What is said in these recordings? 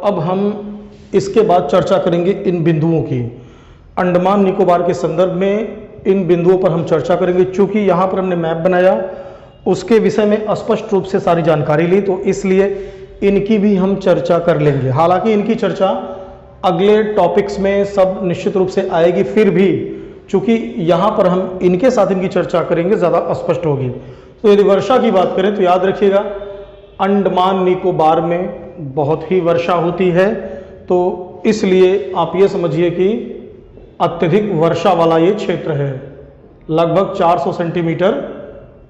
अब हम इसके बाद चर्चा करेंगे इन बिंदुओं की। अंडमान निकोबार के संदर्भ में इन बिंदुओं पर हम चर्चा करेंगे। चूंकि यहाँ पर हमने मैप बनाया, उसके विषय में स्पष्ट रूप से सारी जानकारी ली, तो इसलिए इनकी भी हम चर्चा कर लेंगे। हालांकि इनकी चर्चा अगले टॉपिक्स में सब निश्चित रूप से आएगी, फिर भी चूंकि यहाँ पर हम इनके साथ इनकी चर्चा करेंगे, ज़्यादा स्पष्ट होगी। तो यदि वर्षा की बात करें तो याद रखिएगा, अंडमान निकोबार में बहुत ही वर्षा होती है, तो इसलिए आप ये समझिए कि अत्यधिक वर्षा वाला ये क्षेत्र है। लगभग 400 सेंटीमीटर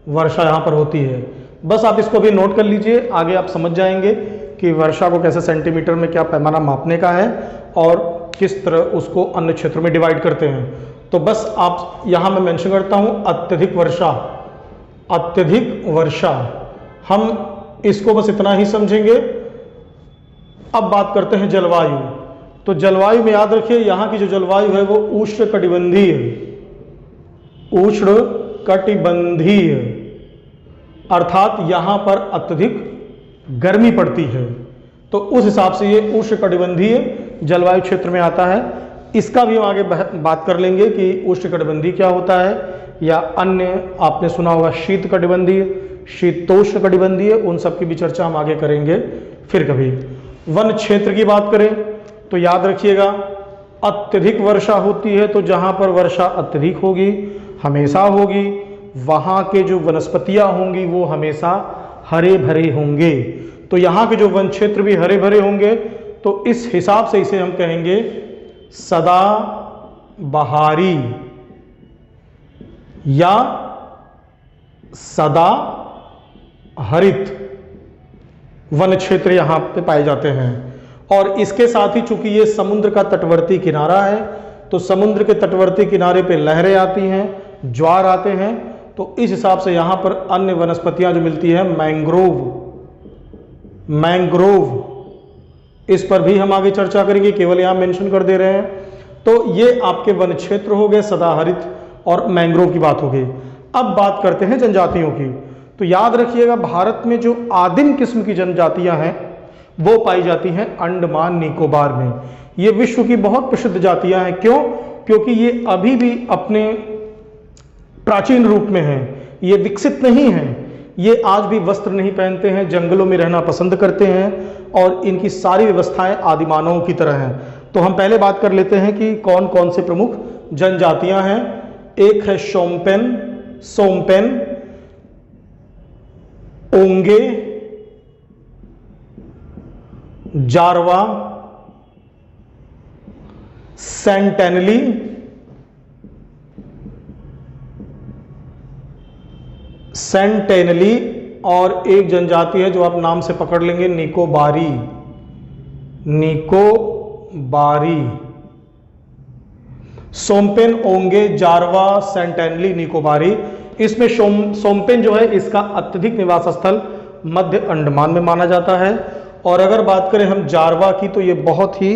वर्षा यहाँ पर होती है। बस आप इसको भी नोट कर लीजिए, आगे आप समझ जाएंगे कि वर्षा को कैसे सेंटीमीटर में क्या पैमाना मापने का है और किस तरह उसको अन्य क्षेत्रों में डिवाइड करते हैं। तो बस आप यहाँ मैं मेंशन करता हूँ अत्यधिक वर्षा, अत्यधिक वर्षा, हम इसको बस इतना ही समझेंगे। अब बात करते हैं जलवायु। तो जलवायु में याद रखिए, यहाँ की जो जलवायु है वो उष्णकटिबंधीय, उष्णकटिबंधीय, अर्थात यहाँ पर अत्यधिक गर्मी पड़ती है, तो उस हिसाब से ये उष्णकटिबंधीय जलवायु क्षेत्र में आता है। इसका भी हम आगे बात कर लेंगे कि उष्णकटिबंधीय क्या होता है, या अन्य आपने सुना होगा शीतकटिबंधीय, शीतोष्णकटिबंधीय, उन सब की भी चर्चा हम आगे करेंगे फिर कभी। वन क्षेत्र की बात करें तो याद रखिएगा, अत्यधिक वर्षा होती है, तो जहाँ पर वर्षा अत्यधिक होगी, हमेशा होगी, वहाँ के जो वनस्पतियाँ होंगी वो हमेशा हरे भरे होंगे। तो यहाँ के जो वन क्षेत्र भी हरे भरे होंगे, तो इस हिसाब से इसे हम कहेंगे सदा बहारी या सदा हरित वन क्षेत्र यहाँ पे पाए जाते हैं। और इसके साथ ही चूंकि ये समुद्र का तटवर्ती किनारा है, तो समुद्र के तटवर्ती किनारे पे लहरें आती हैं, ज्वार आते हैं, तो इस हिसाब से यहाँ पर अन्य वनस्पतियाँ जो मिलती हैं, मैंग्रोव, इस पर भी हम आगे चर्चा करेंगे, केवल यहाँ मेंशन कर दे रहे हैं। तो ये आपके वन क्षेत्र हो गए, सदाहरित और मैंग्रोव की बात हो गई। अब बात करते हैं जनजातियों की। तो याद रखिएगा, भारत में जो आदिम किस्म की जनजातियां हैं वो पाई जाती हैं अंडमान निकोबार में। ये विश्व की बहुत प्रसिद्ध जातियां हैं। क्यों? क्योंकि ये अभी भी अपने प्राचीन रूप में हैं, ये विकसित नहीं हैं, ये आज भी वस्त्र नहीं पहनते हैं, जंगलों में रहना पसंद करते हैं और इनकी सारी व्यवस्थाएं आदिमानवों की तरह हैं। तो हम पहले बात कर लेते हैं कि कौन कौन से प्रमुख जनजातियां हैं। एक है सोम्पेन, ओंगे, जारवा, सेंटेनली, और एक जनजाति है जो आप नाम से पकड़ लेंगे, निकोबारी। सोम्पेन, ओंगे, जारवा, सेंटेनली, निकोबारी। इसमें सोम्पेन जो है, इसका अत्यधिक निवास स्थल मध्य अंडमान में माना जाता है। और अगर बात करें हम जारवा की, तो ये बहुत ही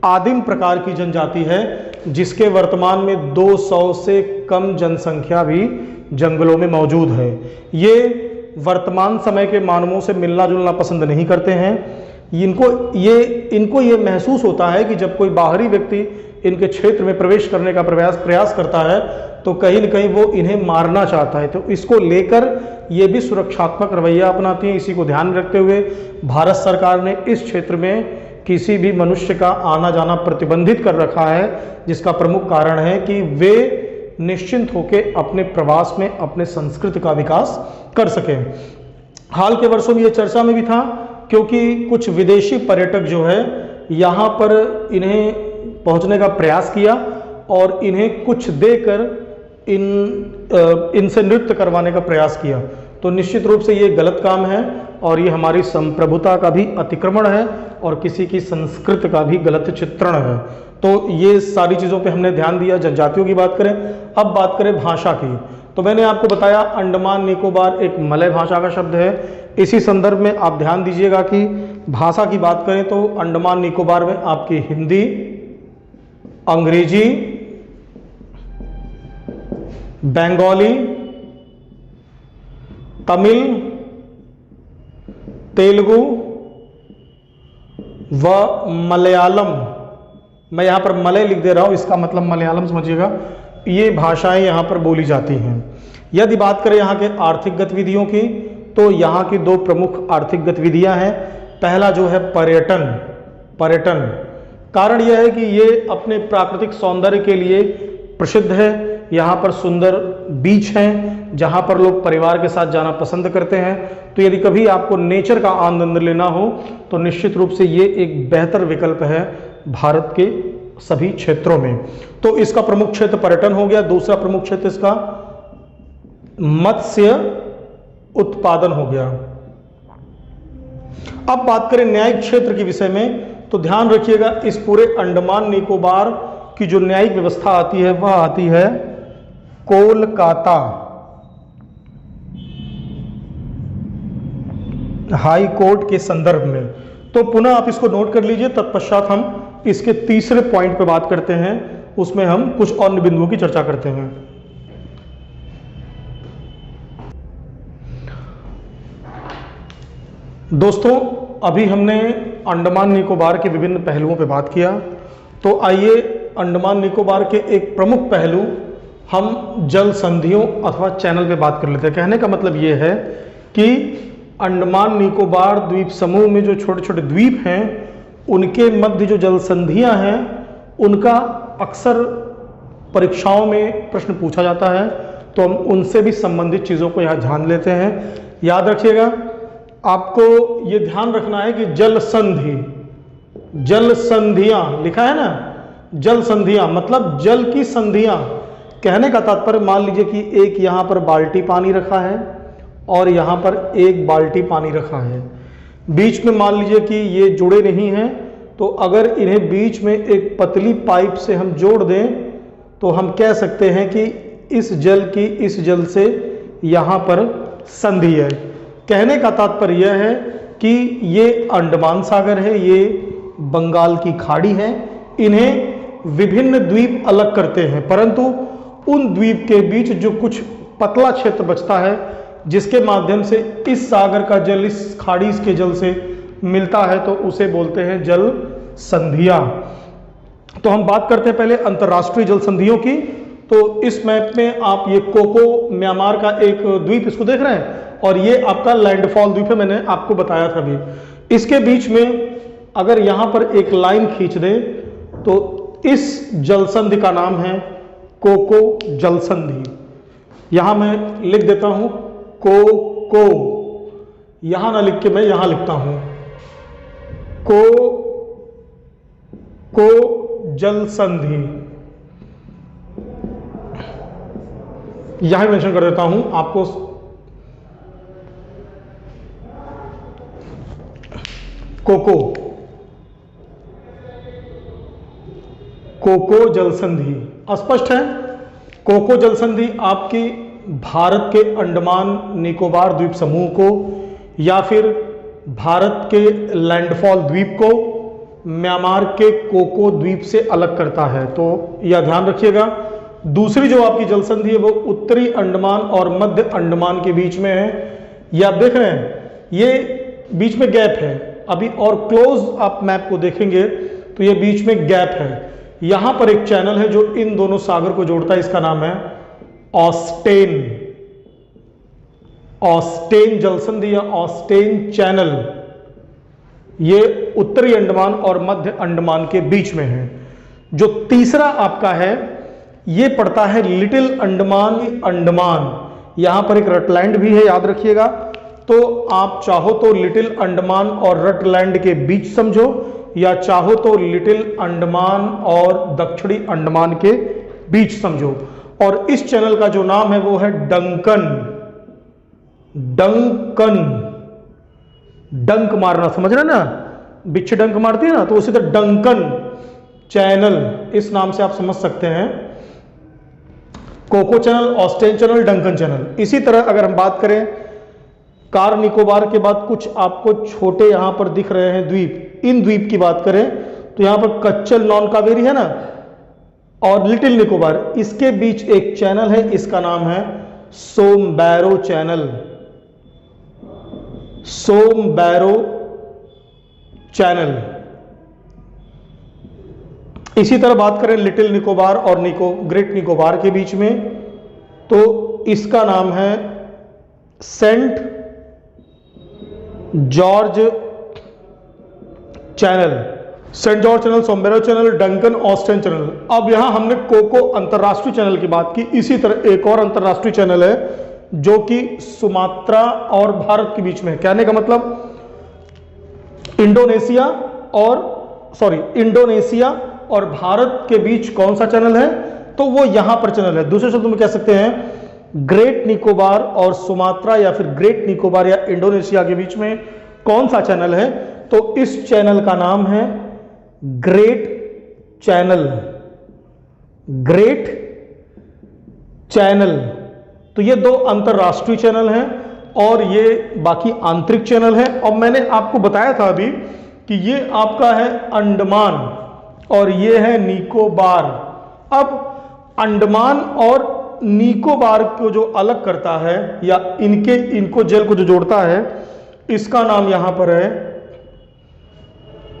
आदिम प्रकार की जनजाति है, जिसके वर्तमान में 200 से कम जनसंख्या भी जंगलों में मौजूद है। ये वर्तमान समय के मानवों से मिलना जुलना पसंद नहीं करते हैं। इनको ये महसूस होता है कि जब कोई बाहरी व्यक्ति इनके क्षेत्र में प्रवेश करने का प्रयास करता है, तो कहीं न कहीं वो इन्हें मारना चाहता है। तो इसको लेकर ये भी सुरक्षात्मक रवैया अपनाती हैं। इसी को ध्यान में रखते हुए भारत सरकार ने इस क्षेत्र में किसी भी मनुष्य का आना जाना प्रतिबंधित कर रखा है, जिसका प्रमुख कारण है कि वे निश्चिंत होकर अपने प्रवास में अपने संस्कृति का विकास कर सकें। हाल के वर्षों में ये चर्चा में भी था, क्योंकि कुछ विदेशी पर्यटक जो है यहाँ पर इन्हें पहुँचने का प्रयास किया और इन्हें कुछ देकर इनसे नृत्य करवाने का प्रयास किया। तो निश्चित रूप से ये गलत काम है और ये हमारी संप्रभुता का भी अतिक्रमण है और किसी की संस्कृति का भी गलत चित्रण है। तो ये सारी चीज़ों पे हमने ध्यान दिया। जनजातियों की बात करें, अब बात करें भाषा की। तो मैंने आपको बताया अंडमान निकोबार एक मलय भाषा का शब्द है। इसी संदर्भ में आप ध्यान दीजिएगा कि भाषा की बात करें तो अंडमान निकोबार में आपकी हिंदी, अंग्रेजी, बंगाली, तमिल, तेलुगु, व मलयालम, मैं यहाँ पर मलय लिख दे रहा हूँ, इसका मतलब मलयालम समझिएगा, ये भाषाएं यहाँ पर बोली जाती हैं। यदि बात करें यहाँ के आर्थिक गतिविधियों की, तो यहाँ की दो प्रमुख आर्थिक गतिविधियाँ हैं। पहला जो है पर्यटन। पर्यटन कारण यह है कि ये अपने प्राकृतिक सौंदर्य के लिए प्रसिद्ध है। यहाँ पर सुंदर बीच हैं जहाँ पर लोग परिवार के साथ जाना पसंद करते हैं। तो यदि कभी आपको नेचर का आनंद लेना हो तो निश्चित रूप से ये एक बेहतर विकल्प है भारत के सभी क्षेत्रों में। तो इसका प्रमुख क्षेत्र पर्यटन हो गया। दूसरा प्रमुख क्षेत्र इसका मत्स्य उत्पादन हो गया। अब बात करें न्यायिक क्षेत्र के विषय में, तो ध्यान रखिएगा इस पूरे अंडमान निकोबार की जो न्यायिक व्यवस्था आती है वह आती है कोलकाता हाई कोर्ट के संदर्भ में। तो पुनः आप इसको नोट कर लीजिए। तत्पश्चात हम इसके तीसरे पॉइंट पे बात करते हैं, उसमें हम कुछ अन्य बिंदुओं की चर्चा करते हैं। दोस्तों, अभी हमने अंडमान निकोबार के विभिन्न पहलुओं पे बात किया, तो आइए अंडमान निकोबार के एक प्रमुख पहलू हम जल संधियों अथवा चैनल पे बात कर लेते हैं। कहने का मतलब ये है कि अंडमान निकोबार द्वीप समूह में जो छोटे छोटे द्वीप हैं उनके मध्य जो जल संधियां हैं उनका अक्सर परीक्षाओं में प्रश्न पूछा जाता है, तो हम उनसे भी संबंधित चीज़ों को यहाँ ध्यान लेते हैं। याद रखिएगा, आपको ये ध्यान रखना है कि जल संधि, जल संधियां लिखा है ना, जल संधियां मतलब जल की संधियां। कहने का तात्पर्य, मान लीजिए कि एक यहाँ पर बाल्टी पानी रखा है और यहाँ पर एक बाल्टी पानी रखा है, बीच में मान लीजिए कि ये जुड़े नहीं हैं, तो अगर इन्हें बीच में एक पतली पाइप से हम जोड़ दें तो हम कह सकते हैं कि इस जल की इस जल से यहाँ पर संधि है। कहने का तात्पर्य यह है कि ये अंडमान सागर है, ये बंगाल की खाड़ी है, इन्हें विभिन्न द्वीप अलग करते हैं, परंतु उन द्वीप के बीच जो कुछ पतला क्षेत्र बचता है जिसके माध्यम से इस सागर का जल इस खाड़ी के जल से मिलता है, तो उसे बोलते हैं जल संधियां। तो हम बात करते हैं पहले अंतर्राष्ट्रीय जल संधियों की। तो इस मैप में आप ये कोको म्यांमार का एक द्वीप इसको देख रहे हैं, और ये आपका लैंडफॉल द्वीप है, मैंने आपको बताया था अभी। इसके बीच में अगर यहां पर एक लाइन खींच दें तो इस जल संधि का नाम है कोको जल संधि। यहां मैं लिख देता हूं कोको, यहां ना लिख के मैं यहां लिखता हूं को जल संधि, यहां मेंशन कर देता हूं आपको। कोको जल संधि स्पष्ट है। कोको जल संधि आपकी भारत के अंडमान निकोबार द्वीप समूह को या फिर भारत के लैंडफॉल द्वीप को म्यांमार के कोको द्वीप से अलग करता है, तो यह ध्यान रखिएगा। दूसरी जो आपकी जल संधि है वो उत्तरी अंडमान और मध्य अंडमान के बीच में है। ये आप देख रहे हैं, ये बीच में गैप है। अभी और क्लोज आप मैप को देखेंगे तो ये बीच में गैप है। यहां पर एक चैनल है जो इन दोनों सागर को जोड़ता है, इसका नाम है ऑस्टेन, ऑस्टेन जल संधि या ऑस्टेन चैनल। ये उत्तरी अंडमान और मध्य अंडमान के बीच में है। जो तीसरा आपका है ये पड़ता है लिटिल अंडमान अंडमान, यहां पर एक रटलैंड भी है, याद रखिएगा। तो आप चाहो तो लिटिल अंडमान और रटलैंड के बीच समझो, या चाहो तो लिटिल अंडमान और दक्षिणी अंडमान के बीच समझो। और इस चैनल का जो नाम है वो है डंकन, डंकन, डंक मारना, समझ रहे ना, बिच्छू डंक मारती है ना, तो उसी तरह डंकन चैनल, इस नाम से आप समझ सकते हैं। Coco Chanel, Austen Chanel, Duncan Chanel. इसी तरह अगर हम बात करें कार निकोबार के बाद कुछ आपको छोटे यहां पर दिख रहे हैं द्वीप, इन द्वीप की बात करें तो यहां पर कच्चल नॉन कावेरी है ना, और लिटिल निकोबार, इसके बीच एक चैनल है, इसका नाम है सोमबैरो चैनल, सोमबैरो चैनल। इसी तरह बात करें लिटिल निकोबार और ग्रेट निकोबार के बीच में, तो इसका नाम है Saint George channel, Saint George channel, Sombrero channel, Duncan Austen channel. अब यहां हमने कोको अंतरराष्ट्रीय चैनल की बात की। इसी तरह एक और अंतरराष्ट्रीय चैनल है जो कि सुमात्रा और भारत के बीच में है। कहने का मतलब इंडोनेशिया और भारत के बीच कौन सा चैनल है, तो वो यहां पर चैनल है। दूसरे शब्दों में कह सकते हैं ग्रेट निकोबार और सुमात्रा या फिर ग्रेट निकोबार या इंडोनेशिया के बीच में कौन सा चैनल है, तो इस चैनल का नाम है ग्रेट चैनल, ग्रेट चैनल। तो ये दो अंतरराष्ट्रीय चैनल हैं और ये बाकी आंतरिक चैनल है। और मैंने आपको बताया था अभी कि ये आपका है अंडमान और ये है निकोबार। अब अंडमान और निकोबार को जो अलग करता है या इनको जेल को जो जोड़ता है, इसका नाम यहां पर है,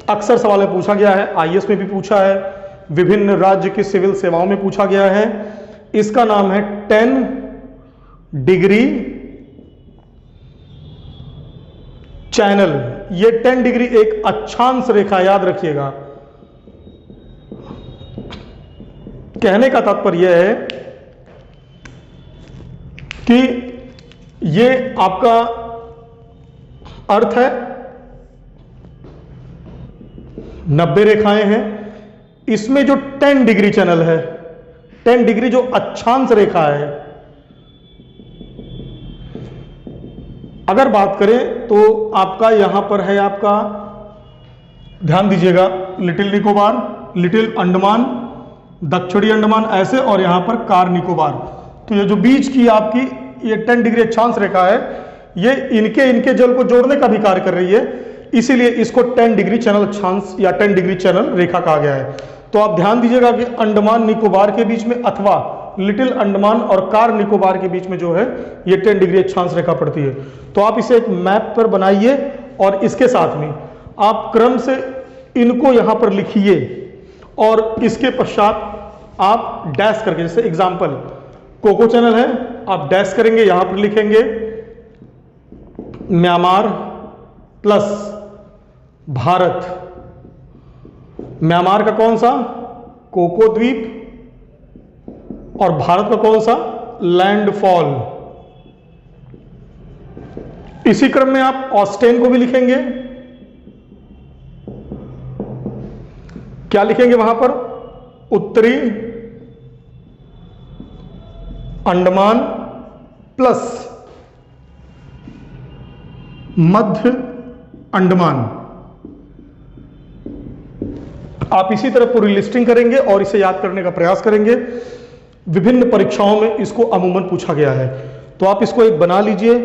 अक्सर सवाल में पूछा गया है, आईएएस में भी पूछा है, विभिन्न राज्य की सिविल सेवाओं में पूछा गया है। इसका नाम है 10 डिग्री चैनल। ये 10 डिग्री एक अक्षांश रेखा, याद रखिएगा। कहने का तात्पर्य है कि ये आपका अर्थ है 90 रेखाएं हैं, इसमें जो 10 डिग्री चैनल है, 10 डिग्री जो अक्षांश रेखा है, अगर बात करें तो आपका यहां पर है, आपका ध्यान दीजिएगा, लिटिल निकोबार, लिटिल अंडमान, दक्षिणी अंडमान ऐसे, और यहां पर कार निकोबार। तो ये जो बीच की आपकी ये 10 डिग्री अक्षांश रेखा है, ये इनके जल को जोड़ने का भी कार्य कर रही है, इसीलिए इसको 10 डिग्री चैनल अक्षांश या 10 डिग्री चैनल रेखा कहा गया है। तो आप ध्यान दीजिएगा कि अंडमान निकोबार के बीच में अथवा लिटिल अंडमान और कार निकोबार के बीच में जो है ये 10 डिग्री अक्षांश रेखा पड़ती है। तो आप इसे एक मैप पर बनाइए और इसके साथ में आप क्रम से इनको यहां पर लिखिए और इसके पश्चात आप डैश करके, जैसे एग्जांपल कोको चैनल है, आप डैश करेंगे, यहां पर लिखेंगे म्यांमार प्लस भारत। म्यांमार का कौन सा, कोको द्वीप, और भारत का कौन सा, लैंडफॉल। इसी क्रम में आप ऑस्टेन को भी लिखेंगे, क्या लिखेंगे वहां पर, उत्तरी अंडमान प्लस मध्य अंडमान। आप इसी तरह पूरी लिस्टिंग करेंगे और इसे याद करने का प्रयास करेंगे। विभिन्न परीक्षाओं में इसको अमूमन पूछा गया है, तो आप इसको एक बना लीजिए।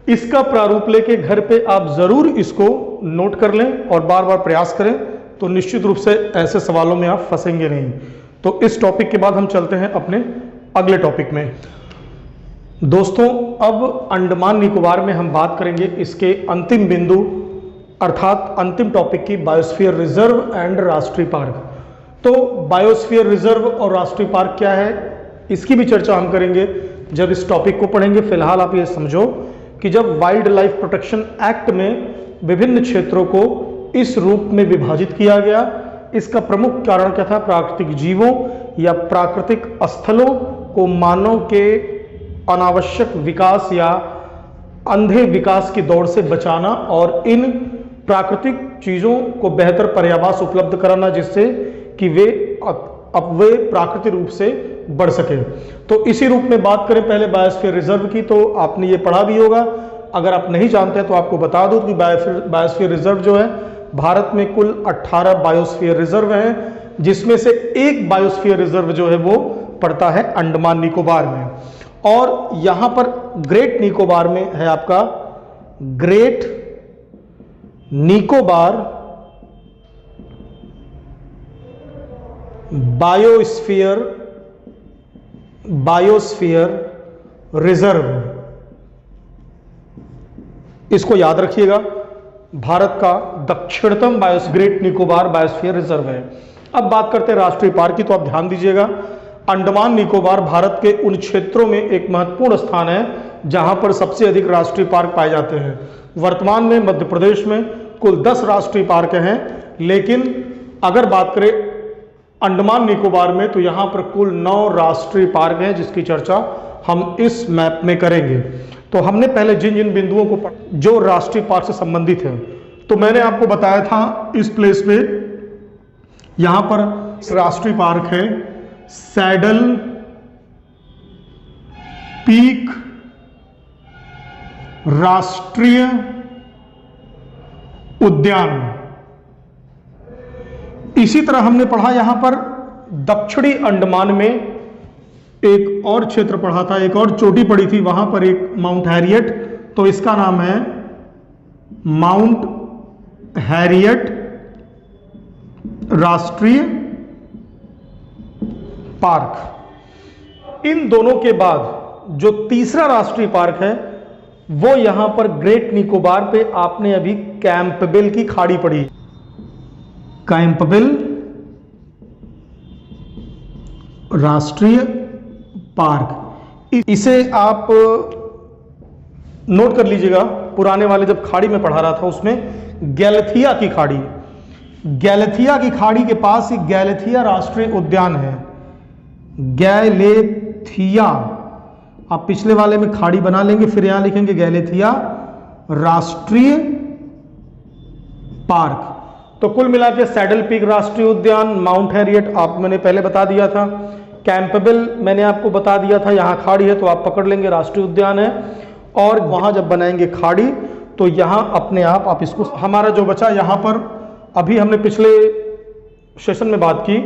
इसका प्रारूप लेके घर पे आप जरूर इसको नोट कर लें और बार बार प्रयास करें, तो निश्चित रूप से ऐसे सवालों में आप फंसेंगे नहीं। तो इस टॉपिक के बाद हम चलते हैं अपने अगले टॉपिक में। दोस्तों, अब अंडमान निकोबार में हम बात करेंगे इसके अंतिम बिंदु अर्थात अंतिम टॉपिक की, बायोस्फीयर रिजर्व एंड राष्ट्रीय पार्क। तो बायोस्फीयर रिजर्व और राष्ट्रीय पार्क क्या है, इसकी भी चर्चा हम करेंगे जब इस टॉपिक को पढ़ेंगे। फिलहाल आप ये समझो कि जब वाइल्ड लाइफ प्रोटेक्शन एक्ट में विभिन्न क्षेत्रों को इस रूप में विभाजित किया गया, इसका प्रमुख कारण क्या था, प्राकृतिक जीवों या प्राकृतिक स्थलों को मानव के अनावश्यक विकास या अंधे विकास की दौड़ से बचाना और इन प्राकृतिक चीजों को बेहतर पर्यावास उपलब्ध कराना, जिससे कि वे प्राकृतिक रूप से बढ़ सके। तो इसी रूप में बात करें पहले बायोस्फीयर रिजर्व की, तो आपने ये पढ़ा भी होगा। अगर आप नहीं जानते तो आपको बता दूं कि बायोस्फीयर रिजर्व जो है, भारत में कुल 18 बायोस्फीयर रिजर्व हैं, जिसमें से एक बायोस्फीयर रिजर्व जो है वो पड़ता है अंडमान निकोबार में। और यहां पर ग्रेट निकोबार में है आपका ग्रेट निकोबार बायोस्फीयर रिजर्व। इसको याद रखिएगा, भारत का दक्षिणतम ग्रेट निकोबार बायोस्फीयर रिजर्व है। अब बात करते हैं राष्ट्रीय पार्क की, तो आप ध्यान दीजिएगा, अंडमान निकोबार भारत के उन क्षेत्रों में एक महत्वपूर्ण स्थान है जहां पर सबसे अधिक राष्ट्रीय पार्क पाए जाते हैं। वर्तमान में मध्य प्रदेश में कुल 10 राष्ट्रीय पार्क हैं, लेकिन अगर बात करें अंडमान निकोबार में तो यहां पर कुल 9 राष्ट्रीय पार्क हैं, जिसकी चर्चा हम इस मैप में करेंगे। तो हमने पहले जिन जिन बिंदुओं को जो राष्ट्रीय पार्क से संबंधित है, तो मैंने आपको बताया था इस प्लेस पे यहां पर राष्ट्रीय पार्क है सैडल पीक राष्ट्रीय उद्यान। इसी तरह हमने पढ़ा यहां पर दक्षिणी अंडमान में एक और क्षेत्र पढ़ा था, एक और चोटी पड़ी थी, वहां पर एक माउंट हैरियट, तो इसका नाम है माउंट हैरियट राष्ट्रीय पार्क। इन दोनों के बाद जो तीसरा राष्ट्रीय पार्क है वो यहां पर ग्रेट निकोबार पे आपने अभी कैंपबेल की खाड़ी पड़ी, कैंपबेल राष्ट्रीय पार्क। इसे आप नोट कर लीजिएगा, पुराने वाले जब खाड़ी में पढ़ा रहा था उसमें गैलेथिया की खाड़ी, गैलेथिया की खाड़ी के पास ही गैलेथिया राष्ट्रीय उद्यान है। गैलेथिया, आप पिछले वाले में खाड़ी बना लेंगे, फिर यहां लिखेंगे गैलेथिया राष्ट्रीय पार्क। तो कुल मिला के सैडल पीक राष्ट्रीय उद्यान, माउंट हैरियट आप मैंने पहले बता दिया था, कैंपबेल मैंने आपको बता दिया था, यहां खाड़ी है तो आप पकड़ लेंगे राष्ट्रीय उद्यान है। और वहां जब बनाएंगे खाड़ी तो यहां अपने आप इसको, हमारा जो बचा यहां पर, अभी हमने पिछले सेशन में बात की,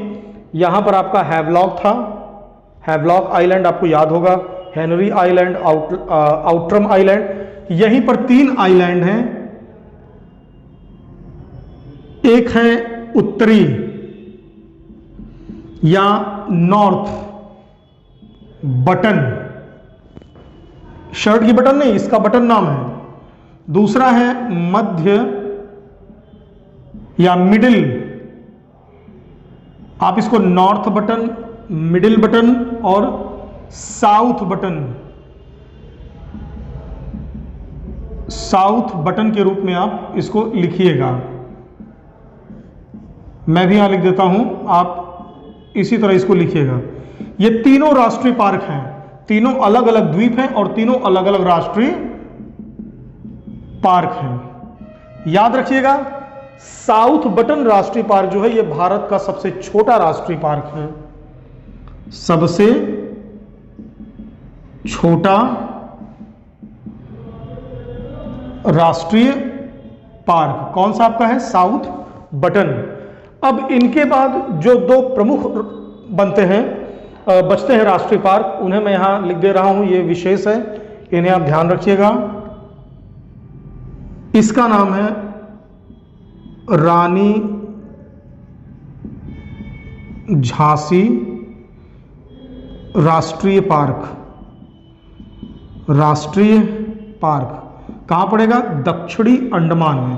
यहां पर आपका हैवलॉक था, हैवलॉक आइलैंड आपको याद होगा, हेनरी आइलैंड, आउटरम आइलैंड, यहीं पर 3 आइलैंड हैं। एक है उत्तरी या नॉर्थ बटन, शर्ट की बटन नहीं, इसका बटन नाम है। दूसरा है मध्य या मिडिल, आप इसको नॉर्थ बटन, मिडिल बटन और साउथ बटन, साउथ बटन के रूप में आप इसको लिखिएगा। मैं भी यहां लिख देता हूं, आप इसी तरह इसको लिखिएगा। ये तीनों राष्ट्रीय पार्क हैं, तीनों अलग अलग द्वीप हैं और तीनों अलग अलग राष्ट्रीय पार्क हैं। याद रखिएगा, साउथ बटन राष्ट्रीय पार्क जो है ये भारत का सबसे छोटा राष्ट्रीय पार्क है, सबसे छोटा राष्ट्रीय पार्क कौन सा आपका है? South button. अब इनके बाद जो 2 प्रमुख बनते हैं, बचते हैं राष्ट्रीय पार्क, उन्हें मैं यहां लिख दे रहा हूं, ये विशेष है, इन्हें आप ध्यान रखिएगा। इसका नाम है रानी झांसी राष्ट्रीय पार्क, राष्ट्रीय पार्क कहां पड़ेगा? दक्षिणी अंडमान में।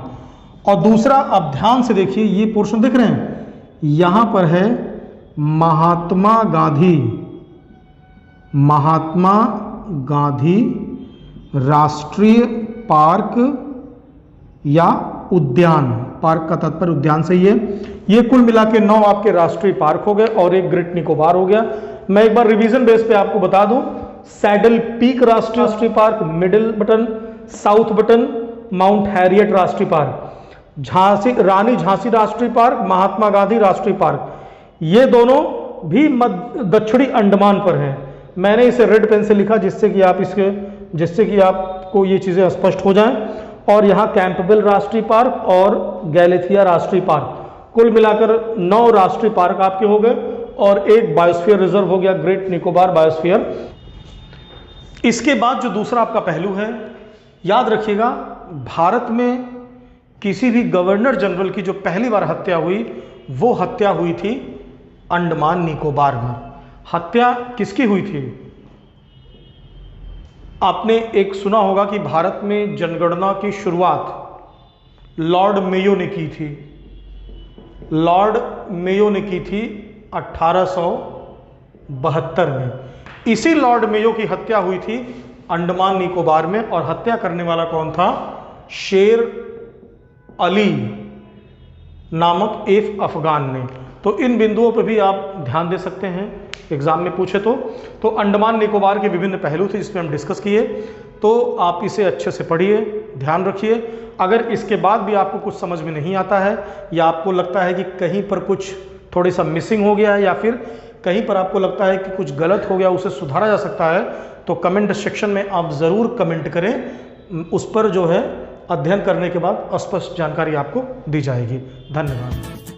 और दूसरा, आप ध्यान से देखिए, ये पोर्शन दिख रहे हैं, यहां पर है महात्मा गांधी, महात्मा गांधी राष्ट्रीय पार्क या उद्यान, पार्क का तात्पर्य उद्यान से ही है। ये कुल मिला के 9 आपके राष्ट्रीय पार्क हो गए और एक ग्रेट निकोबार हो गया। मैं एक बार रिवीजन बेस पे आपको बता दूं, सैडल पीक राष्ट्रीय park, middle button, south button, mount Harriet राष्ट्रीय पार्क, रानी झांसी राष्ट्रीय पार्क, महात्मा गांधी राष्ट्रीय पार्क, ये दोनों भी दक्षिणी अंडमान पर हैं। मैंने इसे रेड पेन से लिखा जिससे कि आपको ये चीजें स्पष्ट हो जाएं। और यहाँ कैंपबेल राष्ट्रीय पार्क और गैलेथिया राष्ट्रीय पार्क, कुल मिलाकर 9 राष्ट्रीय पार्क आपके हो गए और एक बायोस्फीयर रिजर्व हो गया, ग्रेट निकोबार बायोस्फीयर। इसके बाद जो दूसरा आपका पहलू है, याद रखिएगा, भारत में किसी भी गवर्नर जनरल की जो पहली बार हत्या हुई, वो हत्या हुई थी अंडमान निकोबार में। हत्या किसकी हुई थी? आपने एक सुना होगा कि भारत में जनगणना की शुरुआत लॉर्ड मेयो ने की थी। लॉर्ड मेयो ने की थी 1872 में। इसी लॉर्ड मेयो की हत्या हुई थी अंडमान निकोबार में, और हत्या करने वाला कौन था? शेर अली नामक एक अफगान ने। तो इन बिंदुओं पर भी आप ध्यान दे सकते हैं एग्जाम में पूछे तो अंडमान निकोबार के विभिन्न पहलू थे जिसमें हम डिस्कस किए, तो आप इसे अच्छे से पढ़िए, ध्यान रखिए। अगर इसके बाद भी आपको कुछ समझ में नहीं आता है, या आपको लगता है कि कहीं पर कुछ थोड़ी सा मिसिंग हो गया है, या फिर कहीं पर आपको लगता है कि कुछ गलत हो गया, उसे सुधारा जा सकता है, तो कमेंट सेक्शन में आप ज़रूर कमेंट करें। उस पर जो है अध्ययन करने के बाद स्पष्ट जानकारी आपको दी जाएगी। धन्यवाद।